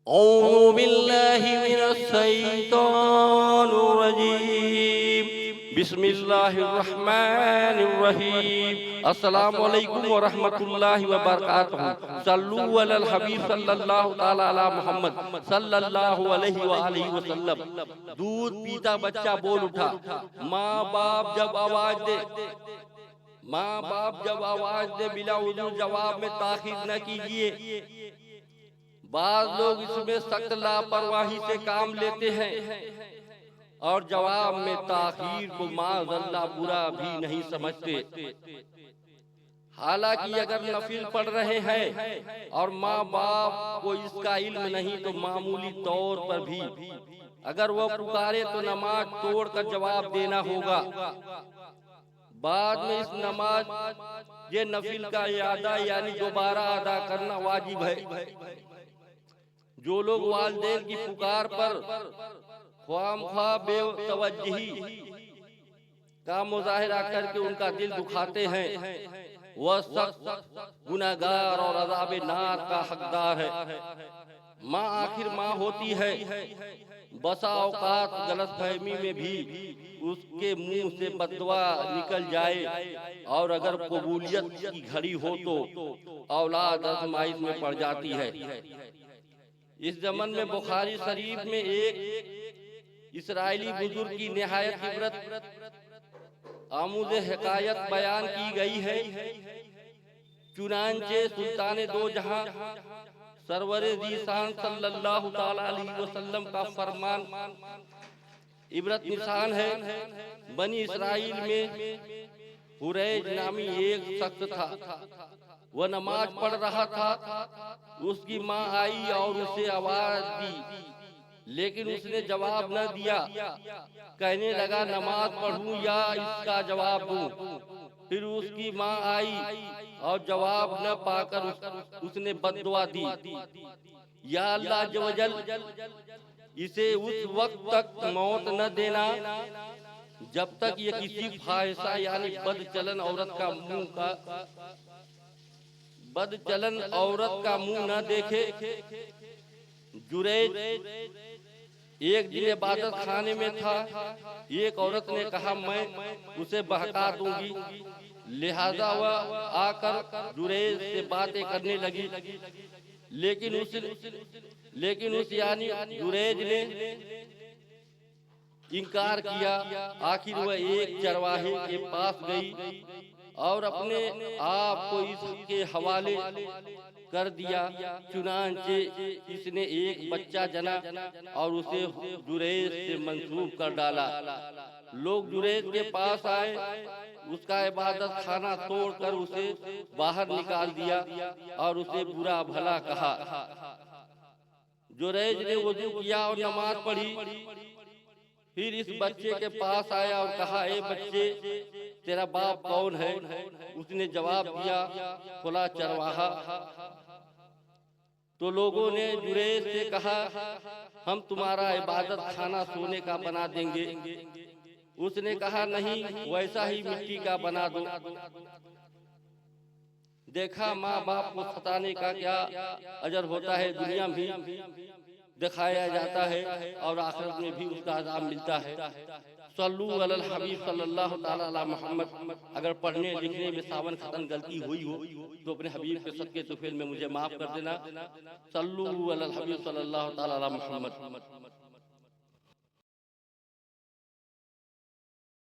औज़ु बिल्लाहि मिनश्शैतानिर्रजीम बिस्मिल्लाहिर्रहमानिर्रहीम अस्सलामु अलैकुम व रहमतुल्लाहि व बरकातुहू सल्लु अलल हबीब सल्लल्लाहु ताला अला मुहम्मद सल्लल्लाहु अलैहि व आलिहि वसल्लम। दूध पीता बच्चा बोल उठा। माँ बाप जब आवाज दे माँ बाप जब आवाज दे बिला उज़ू जवाब में ताखीर न कीजिए। बाज लोग इसमें सख्त लापरवाही से काम लेते हैं और जवाब में ताखीर को माज़अल्लाह बुरा भी नहीं समझते। हालांकि अगर नफिल पढ़ रहे हैं और माँ बाप को इसका इल्म नहीं तो मामूली तौर पर भी अगर वह पुकारे तो नमाज तोड़कर जवाब देना होगा। बाद में इस नमाज ये नफिल का अदा यानी दोबारा अदा करना वाजिब है। जो लोग वालिदैन की पुकार पर ख्वामख्वाह बेतवज्जही का मुजाहिरा करके उनका दिल दुखाते हैं वह सख्त गुनाहगार और अज़ाब नार का हकदार है। माँ आखिर माँ होती है। बसा औकात गलतफहमी में भी उसके मुंह से बददुआ निकल जाए और अगर कबूलियत की घड़ी हो तो औलाद आजमाइश में पड़ जाती है। इस जमन में बुखारी शरीफ में एक इसराइली बुजुर्ग की निहायत इबरत आमूज़ हिकायत बयान की गई है। चुनांचे सुल्तान दो जहां सरवरे ज़ीशान सल्लल्लाहु ताला अलैहि वसल्लम का फरमान इबरत निशान है। बनी इसराइल में हुरैज नामी एक शख्स था। वह नमाज पढ़ रहा था। उसकी माँ आई और उसे आवाज दी लेकिन उसने जवाब न दिया। कहने लगा नमाज पढ़ूं या इसका जवाब दूं। फिर उसकी माँ आई और जवाब न पाकर उसने बद्दुआ दी, या अल्लाह अज़्ज़ व जल इसे उस वक्त तक मौत न देना जब तक ये किसी फाहिशा यानी बदचलन औरत का मुंह न देखे। जुरैज एक दिन इबादत खाने में था। एक औरत ने कहा मैं उसे बहका दूंगी। लिहाजा वह आकर जुरैज से बातें करने लगी लेकिन उस यानी जुरैज ने इनकार किया। आखिर वह एक चरवाहे के पास गई और अपने आप को इसके हवाले कर दिया। चुनांचे इसने एक बच्चा जना और उसे जुरैज से मंसूब कर डाला। लोग जुरैज के पास आए। उसका इबादत खाना तोड़कर उसे बाहर निकाल दिया और उसे बुरा भला कहा। जुरैज ने वुज़ू किया और नमाज पढ़ी। फिर इस बच्चे के पास आया और कहा ए बच्चे तेरा बाप कौन है? उसने जवाब दिया फला चरवाहा। तो लोगों ने जुरैज से कहा हम तुम्हारा इबादत खाना सोने का बना देंगे। उसने कहा नहीं वैसा ही मिट्टी का बना दो। देखा माँ बाप को सताने का क्या अजर होता है। दुनिया भी दिखाया जाता है और आखिरत में भी उसका अज़ाब मिलता है। सल्लु अलल हबीब सल्लल्लाहु ताला अला मुहम्मद। अगर पढ़ने लिखने में सावन खतन गलती हुई हो तो अपने हबीब के सदके तो फिर में मुझे माफ कर देना। सल्लु अलल हबीब सल्लल्लाहु ताला अला मुहम्मद।